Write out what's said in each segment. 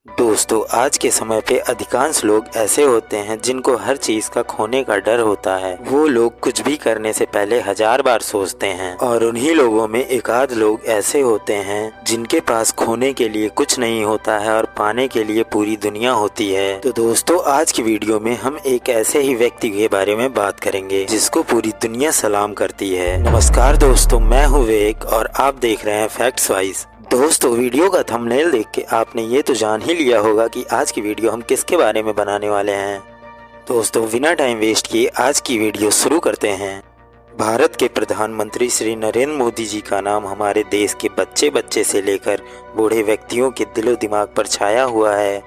दोस्तों, आज के समय पे अधिकांश लोग ऐसे होते हैं जिनको हर चीज का खोने का डर होता है। वो लोग कुछ भी करने से पहले 1000 बार सोचते हैं और उन्हीं लोगों में एक आध लोग ऐसे होते हैं जिनके पास खोने के लिए कुछ नहीं होता है और पाने के लिए पूरी दुनिया होती है। तो दोस्तों, आज की वीडियो में हम एक ऐसे ही व्यक्ति के बारे में बात करेंगे जिसको पूरी दुनिया सलाम करती है। नमस्कार दोस्तों, मैं हूँ विवेक और आप देख रहे हैं फैक्ट्स वाइज। दोस्तों, वीडियो का थंबनेल देख के आपने ये तो जान ही लिया होगा कि आज की वीडियो हम किसके बारे में बनाने वाले हैं। दोस्तों, बिना टाइम वेस्ट किए आज की वीडियो शुरू करते हैं। भारत के प्रधानमंत्री श्री नरेंद्र मोदी जी का नाम हमारे देश के बच्चे बच्चे से लेकर बूढ़े व्यक्तियों के दिलो दिमाग पर छाया हुआ है।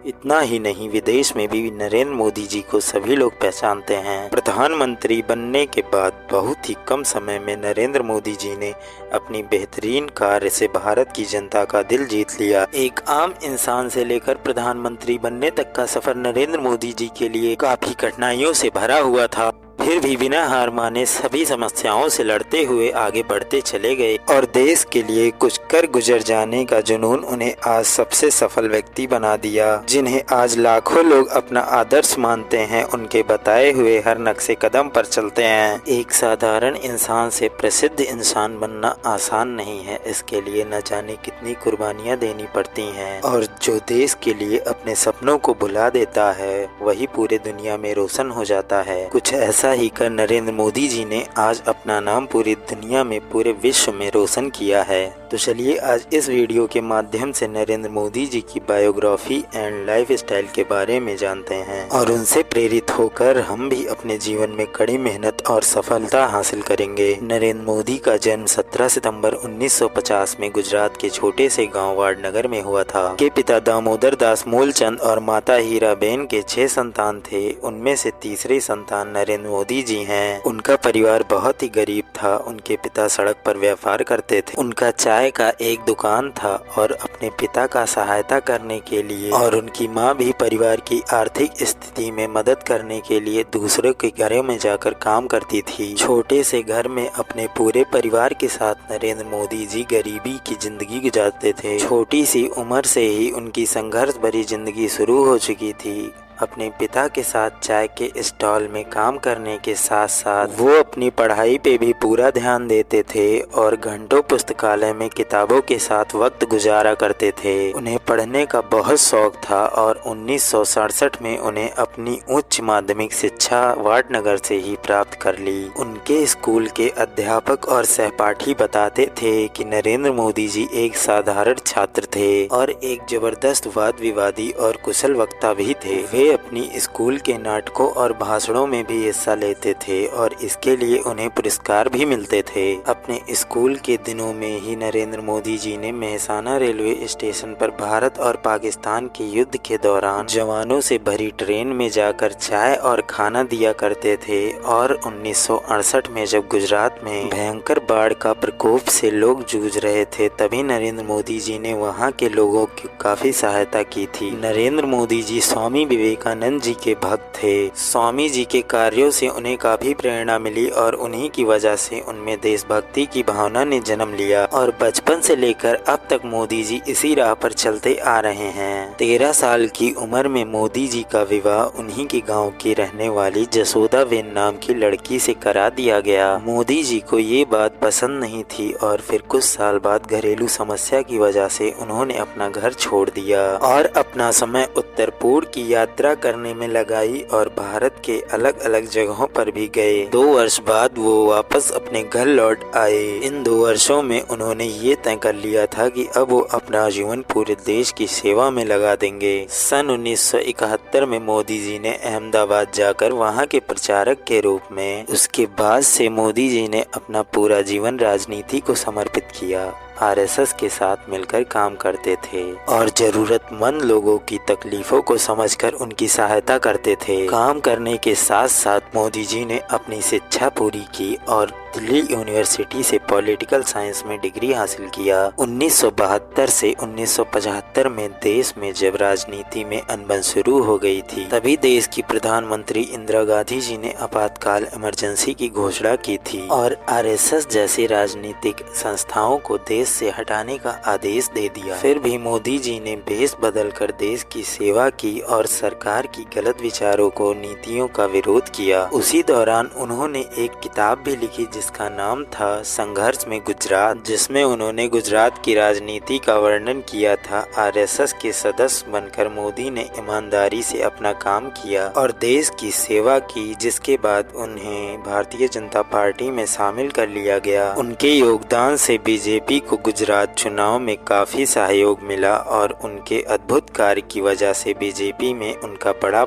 इतना ही नहीं, विदेश में भी नरेंद्र मोदी जी को सभी लोग पहचानते हैं। प्रधानमंत्री बनने के बाद बहुत ही कम समय में नरेंद्र मोदी जी ने अपनी बेहतरीन कार्य से भारत की जनता का दिल जीत लिया। एक आम इंसान से लेकर प्रधानमंत्री बनने तक का सफर नरेंद्र मोदी जी के लिए काफी कठिनाइयों से भरा हुआ था। फिर भी बिना हार माने सभी समस्याओं से लड़ते हुए आगे बढ़ते चले गए और देश के लिए कुछ कर गुजर जाने का जुनून उन्हें आज सबसे सफल व्यक्ति बना दिया। जिन्हें आज लाखों लोग अपना आदर्श मानते हैं, उनके बताए हुए हर नक्शे कदम पर चलते हैं। एक साधारण इंसान से प्रसिद्ध इंसान बनना आसान नहीं है। इसके लिए न जाने कितनी कुर्बानियां देनी पड़ती हैं और जो देश के लिए अपने सपनों को भुला देता है वही पूरे दुनिया में रोशन हो जाता है। कुछ ऐसा ही कर नरेंद्र मोदी जी ने आज अपना नाम पूरी दुनिया में, पूरे विश्व में रोशन किया है। तो चलिए आज इस वीडियो के माध्यम से नरेंद्र मोदी जी की बायोग्राफी एंड लाइफ स्टाइल के बारे में जानते हैं और उनसे प्रेरित होकर हम भी अपने जीवन में कड़ी मेहनत और सफलता हासिल करेंगे। नरेंद्र मोदी का जन्म 17 सितंबर 1950 में गुजरात के छोटे से गांव वाडनगर में हुआ था। के पिता दामोदर दास मूलचंद और माता हीराबेन के 6 संतान थे। उनमें से तीसरे संतान नरेंद्र मोदी जी हैं। उनका परिवार बहुत ही गरीब था। उनके पिता सड़क पर व्यापार करते थे। उनका चाय का एक दुकान था और अपने पिता का सहायता करने के लिए और उनकी माँ भी परिवार की आर्थिक स्थिति में मदद करने के लिए दूसरों के घरों में जाकर काम करती थी। छोटे से घर में अपने पूरे परिवार के साथ नरेंद्र मोदी जी गरीबी की जिंदगी गुजारते थे। छोटी सी उम्र से ही उनकी संघर्ष भरी जिंदगी शुरू हो चुकी थी। अपने पिता के साथ चाय के स्टॉल में काम करने के साथ साथ वो अपनी पढ़ाई पे भी पूरा ध्यान देते थे और घंटों पुस्तकालय में किताबों के साथ वक्त गुजारा करते थे। उन्हें पढ़ने का बहुत शौक था और 1967 में उन्हें अपनी उच्च माध्यमिक शिक्षा वाडनगर से ही प्राप्त कर ली। उनके स्कूल के अध्यापक और सहपाठी बताते थे कि नरेंद्र मोदी जी एक साधारण छात्र थे और एक जबरदस्त वाद विवादी और कुशल वक्ता भी थे। वे अपनी स्कूल के नाटकों और भाषणों में भी हिस्सा लेते थे और इसके लिए उन्हें पुरस्कार भी मिलते थे। अपने स्कूल के दिनों में ही नरेंद्र मोदी जी ने मेहसाना रेलवे स्टेशन पर भारत और पाकिस्तान के युद्ध के दौरान जवानों से भरी ट्रेन में जाकर चाय और खाना दिया करते थे और 1968 में जब गुजरात में भयंकर बाढ़ का प्रकोप से लोग जूझ रहे थे, तभी नरेंद्र मोदी जी ने वहां के लोगों की काफी सहायता की थी। नरेंद्र मोदी जी स्वामी विवेकानंद जी के भक्त थे। स्वामी जी के कार्यों से उन्हें काफी प्रेरणा मिली और उन्हीं की वजह से उनमें देशभक्ति की भावना ने जन्म लिया और बचपन से लेकर अब तक मोदी जी इसी राह पर चलते आ रहे हैं। 13 साल की उम्र में मोदी जी का विवाह उन्हीं के गांव की रहने वाली जसोदाबेन नाम की लड़की से करा दिया गया। मोदी जी को ये बात पसंद नहीं थी और फिर कुछ साल बाद घरेलू समस्या की वजह से उन्होंने अपना घर छोड़ दिया और अपना समय उत्तर पूर्व की यात्रा करने में लगाई और भारत के अलग अलग जगहों पर भी गए। 2 वर्ष बाद वो वापस अपने घर लौट आए। इन 2 वर्षों में उन्होंने ये तय कर लिया था कि अब वो अपना जीवन पूरे देश की सेवा में लगा देंगे। सन 1971 में मोदी जी ने अहमदाबाद जाकर वहां के प्रचारक के रूप में, उसके बाद से मोदी जी ने अपना पूरा जीवन राजनीति को समर्पित किया। आरएसएस के साथ मिलकर काम करते थे और जरूरतमंद लोगों की तकलीफों को समझकर उनकी सहायता करते थे। काम करने के साथ साथ मोदी जी ने अपनी शिक्षा पूरी की और दिल्ली यूनिवर्सिटी से पॉलिटिकल साइंस में डिग्री हासिल किया। 1972 से 1975 में देश में जब राजनीति में अनबन शुरू हो गई थी, तभी देश की प्रधानमंत्री इंदिरा गांधी जी ने आपातकाल इमरजेंसी की घोषणा की थी और आरएसएस जैसी राजनीतिक संस्थाओं को देश से हटाने का आदेश दे दिया। फिर भी मोदी जी ने भेष बदलकर देश की सेवा की और सरकार की गलत विचारों को, नीतियों का विरोध किया। उसी दौरान उन्होंने एक किताब भी लिखी जिसका नाम था संघर्ष में गुजरात, जिसमें उन्होंने गुजरात की राजनीति का वर्णन किया था। आरएसएस के सदस्य बनकर मोदी ने ईमानदारी से अपना काम किया और देश की सेवा की, जिसके बाद उन्हें भारतीय जनता पार्टी में शामिल कर लिया गया। उनके योगदान से बीजेपी को गुजरात चुनाव में काफी सहयोग मिला और उनके अद्भुत कार्य की वजह से बीजेपी में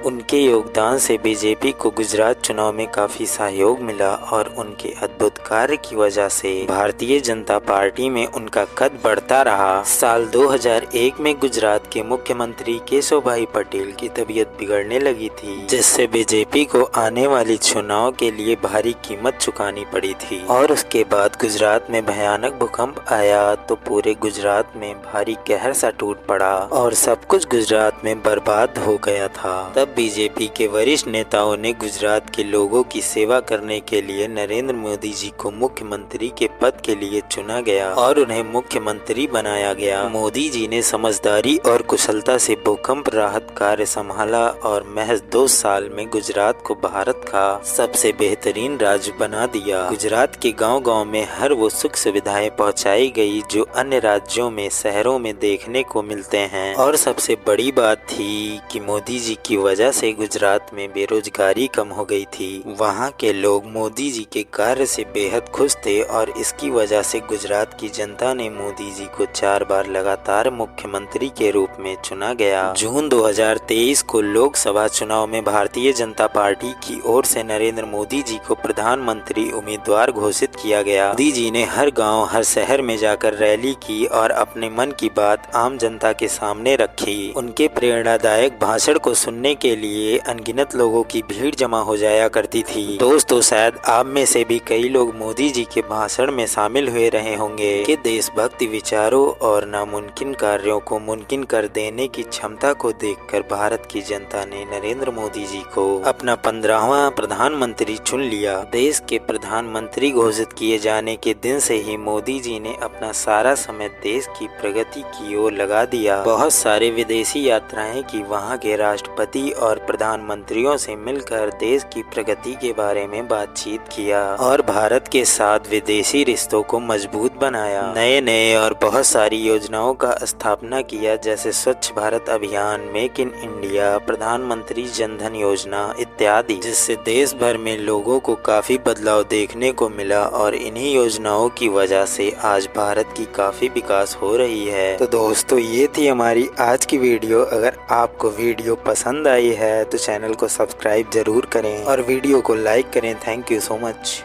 उनके योगदान से बीजेपी को गुजरात चुनाव में काफी सहयोग मिला और उनके अद्भुत कार्य की वजह से भारतीय जनता पार्टी में उनका कद बढ़ता रहा। साल 2001 में गुजरात के मुख्यमंत्री केशव भाई पटेल की तबीयत बिगड़ने लगी थी, जिससे बीजेपी को आने वाली चुनाव के लिए भारी कीमत चुकानी पड़ी थी। और उसके बाद गुजरात में भयानक भूकंप आया तो पूरे गुजरात में भारी कहर सा टूट पड़ा और सब कुछ गुजरात में बर्बाद हो गया था। तब बीजेपी के वरिष्ठ नेताओं ने गुजरात के लोगों की सेवा करने के लिए नरेंद्र मोदी जी को मुख्यमंत्री के पद के लिए चुना गया और उन्हें मुख्यमंत्री बनाया गया। मोदी जी ने समझदारी और कुशलता से भूकंप राहत कार्य संभाला और महज 2 साल में गुजरात को भारत का सबसे बेहतरीन राज्य बना दिया। गुजरात के गांव-गांव में हर वो सुख सुविधाएं पहुंचाई गई जो अन्य राज्यों में, शहरों में देखने को मिलते हैं। और सबसे बड़ी बात थी कि मोदी जी की वजह से गुजरात में बेरोजगारी कम हो गई थी। वहाँ के लोग मोदी जी के कार्य से बेहद खुश थे और इसकी वजह से गुजरात की जनता ने मोदी जी को 4 बार लगातार मुख्यमंत्री के रूप में चुना गया। जून 2023 को लोकसभा चुनाव में भारतीय जनता पार्टी की ओर से नरेंद्र मोदी जी को प्रधानमंत्री उम्मीदवार घोषित किया गया। मोदी जी ने हर गाँव, हर शहर में जाकर रैली की और अपने मन की बात आम जनता के सामने रखी। उनके प्रेरणादायक भाषण को सुनने के लिए अनगिनत लोगों की भीड़ जमा हो जाया करती थी। दोस्तों, शायद आप में से भी कई लोग मोदी जी के भाषण में शामिल हुए रहे होंगे कि देशभक्ति विचारों और नामुमकिन कार्यों को मुमकिन कर देने की क्षमता को देखकर भारत की जनता ने नरेंद्र मोदी जी को अपना 15वां प्रधानमंत्री चुन लिया। देश के प्रधानमंत्री घोषित किए जाने के दिन से ही मोदी जी ने अपना सारा समय देश की प्रगति की ओर लगा दिया। बहुत सारे विदेशी यात्राएं की, वहां के राष्ट्रपति और प्रधानमंत्रियों से मिलकर देश की प्रगति के बारे में बातचीत किया और भारत के साथ विदेशी रिश्तों को मजबूत बनाया। नए और बहुत सारी योजनाओं का स्थापना किया, जैसे स्वच्छ भारत अभियान, मेक इन इंडिया, प्रधानमंत्री जन धन योजना इत्यादि, जिससे देश भर में लोगों को काफी बदलाव देखने को मिला और इन्हीं योजनाओं की वजह से आज भारत की काफी विकास हो रही है। तो दोस्तों, ये थी हमारी आज की वीडियो। अगर आपको वीडियो पसंद आई है तो चैनल को सब्सक्राइब जरूर करें और वीडियो को लाइक करें। Thank you so much.